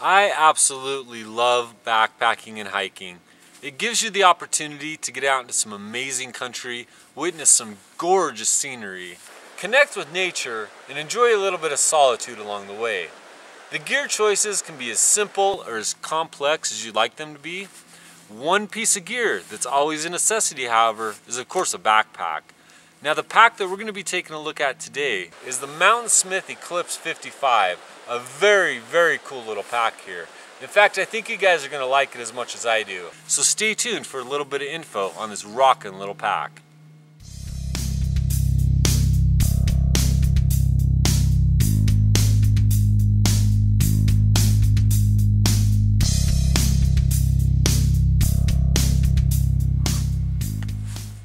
I absolutely love backpacking and hiking. It gives you the opportunity to get out into some amazing country, witness some gorgeous scenery, connect with nature, and enjoy a little bit of solitude along the way. The gear choices can be as simple or as complex as you'd like them to be. One piece of gear that's always a necessity, however, is of course a backpack. Now the pack that we're going to be taking a look at today is the Mountainsmith Eclipse 55, a very, very cool little pack here. In fact, I think you guys are going to like it as much as I do. So stay tuned for a little bit of info on this rockin' little pack.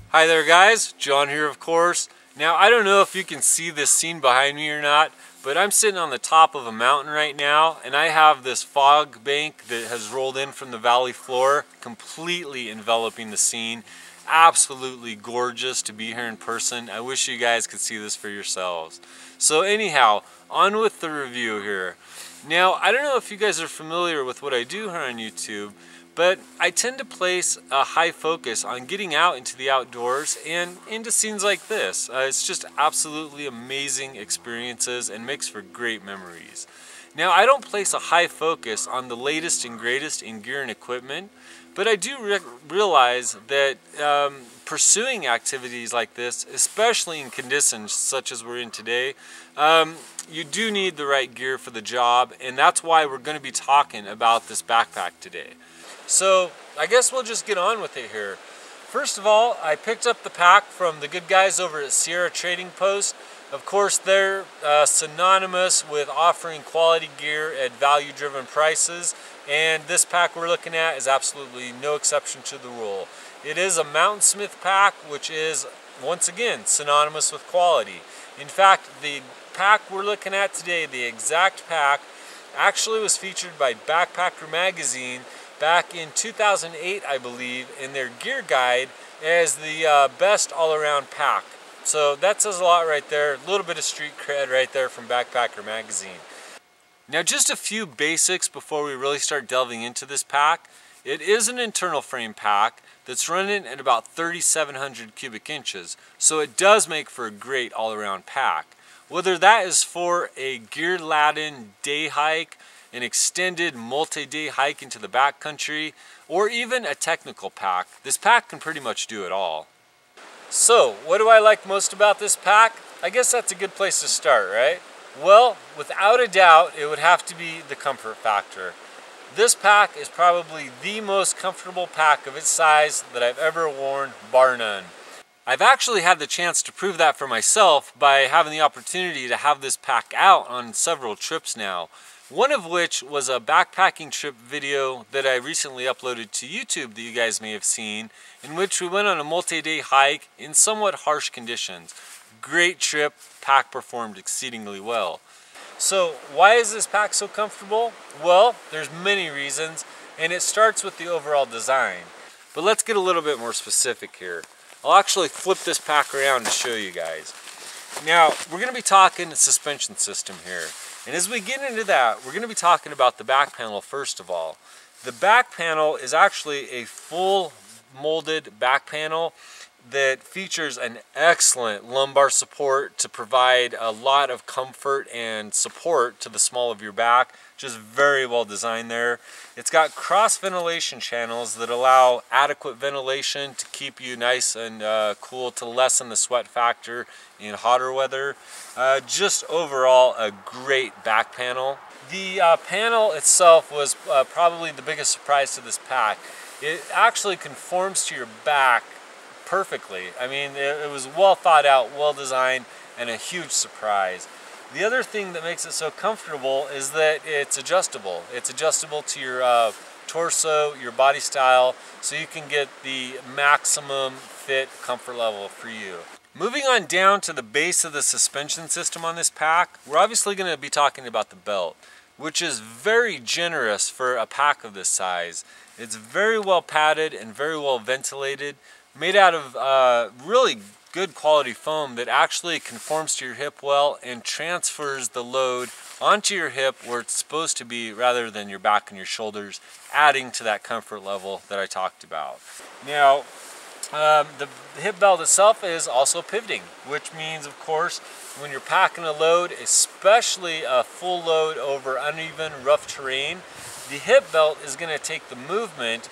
Hi there guys, John here of course. Now I don't know if you can see this scene behind me or not, but I'm sitting on the top of a mountain right now and I have this fog bank that has rolled in from the valley floor, completely enveloping the scene. Absolutely gorgeous to be here in person. I wish you guys could see this for yourselves. So anyhow, on with the review here. Now I don't know if you guys are familiar with what I do here on YouTube, but I tend to place a high focus on getting out into the outdoors and into scenes like this. It's just absolutely amazing experiences and makes for great memories. Now, I don't place a high focus on the latest and greatest in gear and equipment, but I do realize that pursuing activities like this, especially in conditions such as we're in today, you do need the right gear for the job, and that's why we're going to be talking about this backpack today. So I guess we'll just get on with it here. First of all, I picked up the pack from the good guys over at Sierra Trading Post. Of course, they're synonymous with offering quality gear at value-driven prices, and this pack we're looking at is absolutely no exception to the rule. It is a Mountainsmith pack, which is, once again, synonymous with quality. In fact, the pack we're looking at today, the exact pack, actually was featured by Backpacker Magazine back in 2008, I believe, in their gear guide as the best all-around pack. So that says a lot right there. A little bit of street cred right there from Backpacker Magazine. Now just a few basics before we really start delving into this pack. It is an internal frame pack that's running at about 3,700 cubic inches. So it does make for a great all-around pack. Whether that is for a gear-laden day hike, an extended multi-day hike into the backcountry, or even a technical pack, this pack can pretty much do it all. So, what do I like most about this pack? I guess that's a good place to start, right? Well, without a doubt, it would have to be the comfort factor. This pack is probably the most comfortable pack of its size that I've ever worn, bar none. I've actually had the chance to prove that for myself by having the opportunity to have this pack out on several trips now. One of which was a backpacking trip video that I recently uploaded to YouTube that you guys may have seen, in which we went on a multi-day hike in somewhat harsh conditions. Great trip, pack performed exceedingly well. So why is this pack so comfortable? Well, there's many reasons, and it starts with the overall design. But let's get a little bit more specific here. I'll actually flip this pack around to show you guys. Now, we're going to be talking suspension system here. And as we get into that, we're going to be talking about the back panel first of all. The back panel is actually a full molded back panel that features an excellent lumbar support to provide a lot of comfort and support to the small of your back. Just very well designed there. It's got cross ventilation channels that allow adequate ventilation to keep you nice and cool, to lessen the sweat factor in hotter weather. Just overall a great back panel. The panel itself was probably the biggest surprise to this pack. It actually conforms to your back perfectly. I mean, it was well thought out, well designed, and a huge surprise. The other thing that makes it so comfortable is that it's adjustable. It's adjustable to your torso, your body style, so you can get the maximum fit comfort level for you. Moving on down to the base of the suspension system on this pack, we're obviously going to be talking about the belt, which is very generous for a pack of this size. It's very well padded and very well ventilated, made out of really good quality foam that actually conforms to your hip well and transfers the load onto your hip where it's supposed to be rather than your back and your shoulders, adding to that comfort level that I talked about. Now, the hip belt itself is also pivoting, which means, of course, when you're packing a load, especially a full load over uneven, rough terrain, the hip belt is going to take the movement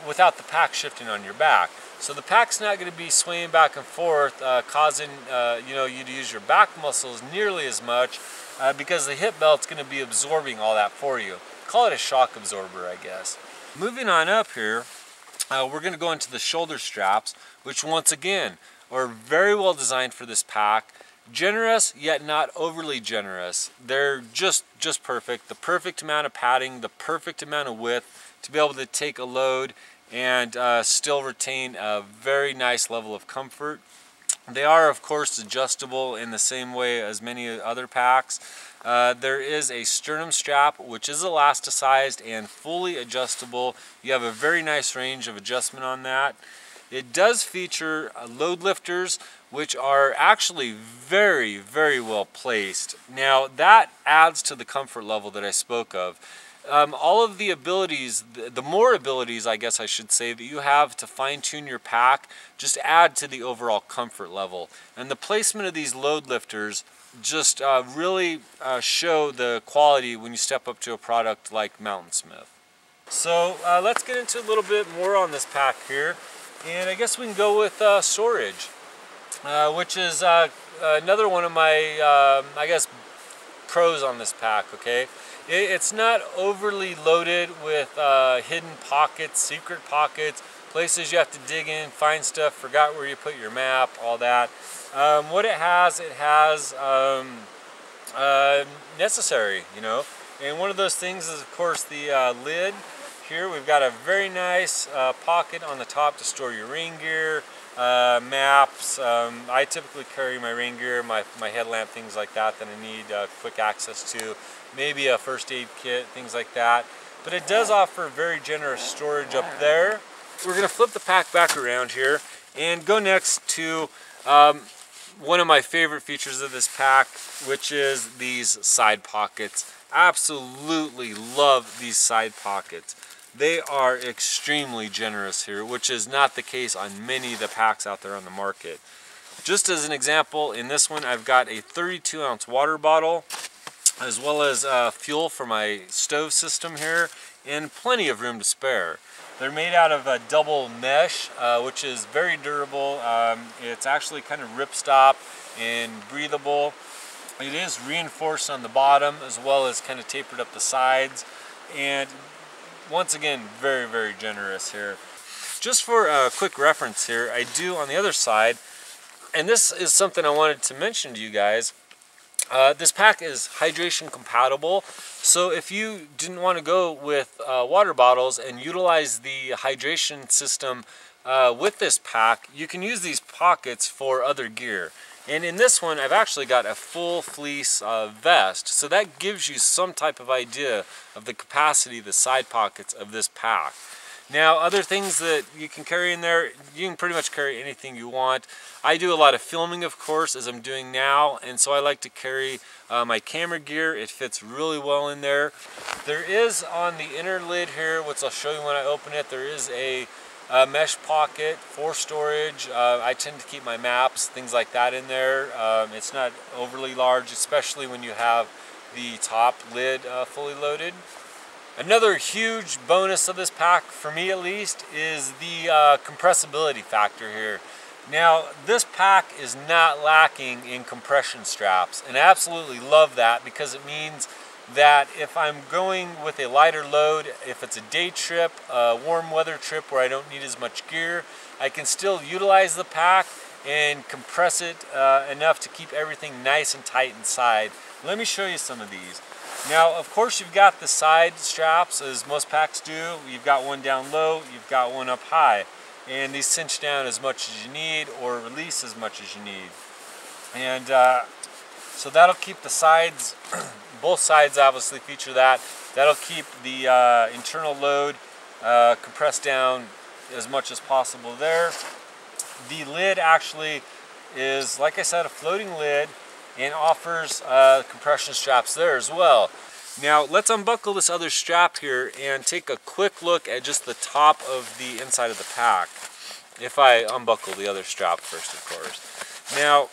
without the pack shifting on your back. So the pack's not going to be swaying back and forth, causing you to use your back muscles nearly as much, because the hip belt's going to be absorbing all that for you. Call it a shock absorber, I guess. Moving on up here, we're going to go into the shoulder straps, which once again are very well designed for this pack. Generous, yet not overly generous. They're just perfect. The perfect amount of padding, the perfect amount of width to be able to take a load and still retain a very nice level of comfort. They are, of course, adjustable in the same way as many other packs. There is a sternum strap, which is elasticized and fully adjustable. You have a very nice range of adjustment on that. It does feature load lifters, which are actually very, very well placed. Now, that adds to the comfort level that I spoke of. All of the abilities, the more abilities, I guess I should say, that you have to fine-tune your pack, just add to the overall comfort level. And the placement of these load lifters just really show the quality when you step up to a product like Mountainsmith. So let's get into a little bit more on this pack here. And I guess we can go with storage, which is another one of my, I guess, pros on this pack, okay? It's not overly loaded with hidden pockets, secret pockets, places you have to dig in, find stuff, forgot where you put your map, all that. What it has necessary, you know. And one of those things is, of course, the lid. Here we've got a very nice pocket on the top to store your rain gear, maps. I typically carry my rain gear, my headlamp, things like that I need quick access to. Maybe a first aid kit, things like that. But it does offer very generous storage up there. We're going to flip the pack back around here and go next to one of my favorite features of this pack, which is these side pockets. Absolutely love these side pockets. They are extremely generous here, which is not the case on many of the packs out there on the market. Just as an example, in this one I've got a 32-ounce water bottle, as well as fuel for my stove system here, and plenty of room to spare. They're made out of a double mesh, which is very durable. It's actually kind of ripstop and breathable. It is reinforced on the bottom as well as kind of tapered up the sides, and once again, very, very generous here. Just for a quick reference here, I do on the other side, and this is something I wanted to mention to you guys, this pack is hydration compatible. So if you didn't want to go with water bottles and utilize the hydration system with this pack, you can use these pockets for other gear. And in this one, I've actually got a full fleece vest, so that gives you some type of idea of the capacity, the side pockets of this pack. Now, other things that you can carry in there, you can pretty much carry anything you want. I do a lot of filming, of course, as I'm doing now, and so I like to carry my camera gear. It fits really well in there. There is on the inner lid here, which I'll show you when I open it, there is a mesh pocket for storage. I tend to keep my maps, things like that in there. It's not overly large, especially when you have the top lid fully loaded. Another huge bonus of this pack, for me at least, is the compressibility factor here. Now, this pack is not lacking in compression straps, and I absolutely love that because it means that if I'm going with a lighter load, if it's a day trip, a warm weather trip where I don't need as much gear, I can still utilize the pack and compress it enough to keep everything nice and tight inside. Let me show you some of these. Now, of course, you've got the side straps, as most packs do. You've got one down low, you've got one up high. And these cinch down as much as you need or release as much as you need. And so that'll keep the sides, both sides obviously feature that. That'll keep the internal load compressed down as much as possible there. The lid actually is, like I said, a floating lid. and offers compression straps there as well. Now let's unbuckle this other strap here and take a quick look at just the top of the inside of the pack. If I unbuckle the other strap first, of course. Now,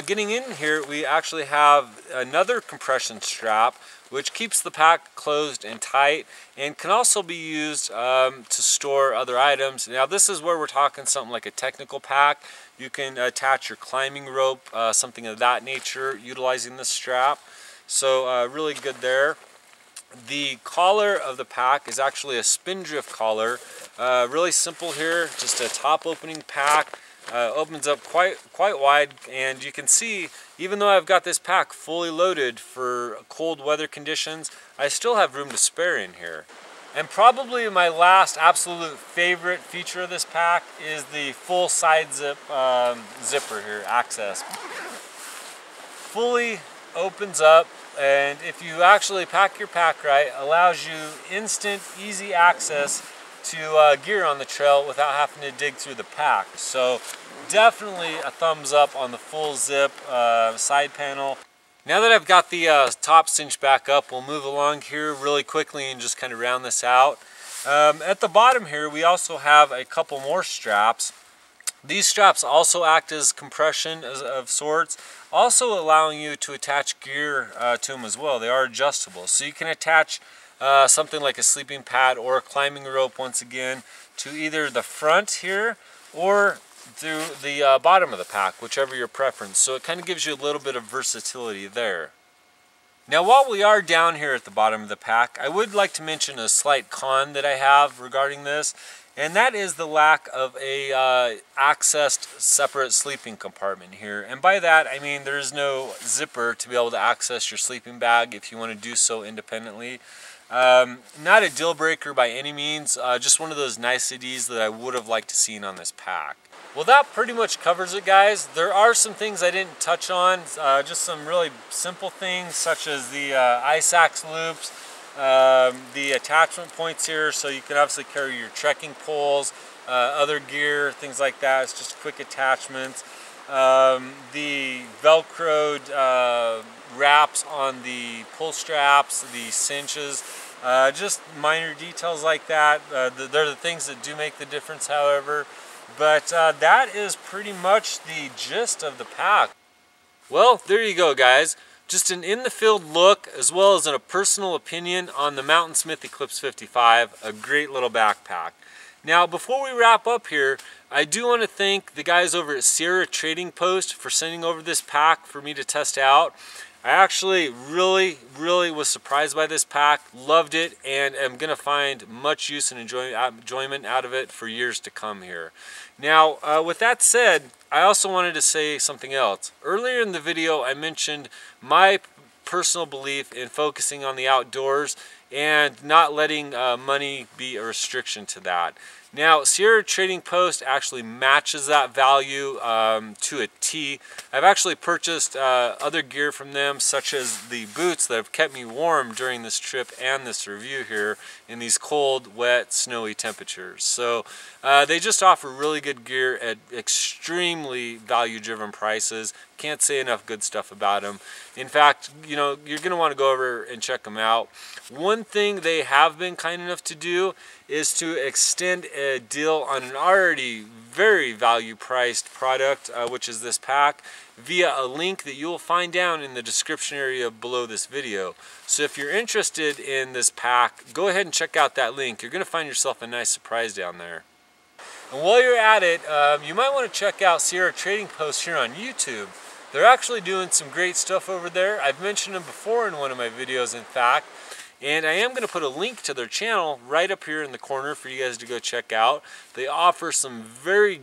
getting in here, we actually have another compression strap which keeps the pack closed and tight and can also be used to store other items. Now this is where we're talking something like a technical pack. You can attach your climbing rope, something of that nature, utilizing this strap. So really good there. The collar of the pack is actually a spindrift collar. Really simple here, just a top opening pack. Opens up quite wide, and you can see, even though I've got this pack fully loaded for cold weather conditions, I still have room to spare in here. And probably my last absolute favorite feature of this pack is the full side zip zipper here, access. Fully opens up, and if you actually pack your pack right, allows you instant, easy access to gear on the trail without having to dig through the pack. So definitely a thumbs up on the full zip side panel. Now that I've got the top cinched back up, we'll move along here really quickly and just kind of round this out. At the bottom here, we also have a couple more straps. These straps also act as compression of sorts, also allowing you to attach gear to them as well. They are adjustable, so you can attach something like a sleeping pad or a climbing rope, once again, to either the front here or through the bottom of the pack, whichever your preference. So it kind of gives you a little bit of versatility there. Now while we are down here at the bottom of the pack, I would like to mention a slight con that I have regarding this, and that is the lack of a accessed separate sleeping compartment here. And by that I mean there's no zipper to be able to access your sleeping bag if you want to do so independently. Not a deal breaker by any means, just one of those niceties that I would have liked to see on this pack. Well, that pretty much covers it, guys. There are some things I didn't touch on, just some really simple things such as the ice axe loops, the attachment points here, so you can obviously carry your trekking poles, other gear, things like that. It's just quick attachments. The Velcroed wraps on the pull straps, the cinches, just minor details like that. They're the things that do make the difference, however. But that is pretty much the gist of the pack. Well, there you go, guys. Just an in-the-field look, as well as a personal opinion on the Mountainsmith Eclipse 55, a great little backpack. Now, before we wrap up here, I do want to thank the guys over at Sierra Trading Post for sending over this pack for me to test out. I actually really was surprised by this pack, loved it, and am going to find much use and enjoyment out of it for years to come here. Now, with that said, I also wanted to say something else. Earlier in the video, I mentioned my personal belief in focusing on the outdoors and not letting money be a restriction to that. Now, Sierra Trading Post actually matches that value to a T. I've actually purchased other gear from them, such as the boots that have kept me warm during this trip and this review here in these cold, wet, snowy temperatures. So they just offer really good gear at extremely value-driven prices. Can't say enough good stuff about them. In fact, you know, you're going to want to go over and check them out. One thing they have been kind enough to do is to extend a deal on an already very value-priced product, which is this pack, via a link that you will find down in the description area below this video. So if you're interested in this pack, go ahead and check out that link. You're going to find yourself a nice surprise down there. And while you're at it, you might want to check out Sierra Trading Post here on YouTube. They're actually doing some great stuff over there. I've mentioned them before in one of my videos, in fact. And I am going to put a link to their channel right up here in the corner for you guys to go check out. They offer some very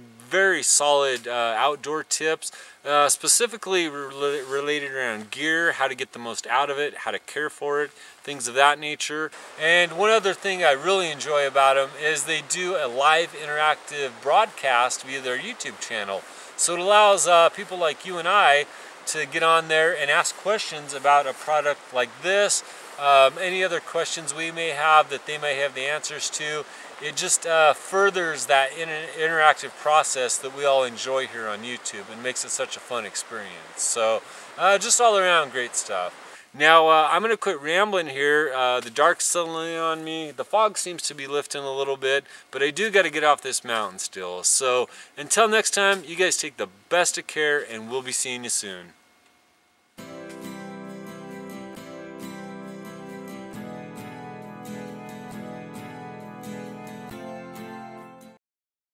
solid outdoor tips, specifically related around gear, how to get the most out of it, how to care for it, things of that nature. And one other thing I really enjoy about them is they do a live interactive broadcast via their YouTube channel. So it allows people like you and I to get on there and ask questions about a product like this, any other questions we may have that they may have the answers to, it just furthers that interactive process that we all enjoy here on YouTube and makes it such a fun experience. So just all around great stuff. Now I'm going to quit rambling here. The dark's settling on me. The fog seems to be lifting a little bit, but I do got to get off this mountain still. So until next time, you guys take the best of care, and we'll be seeing you soon.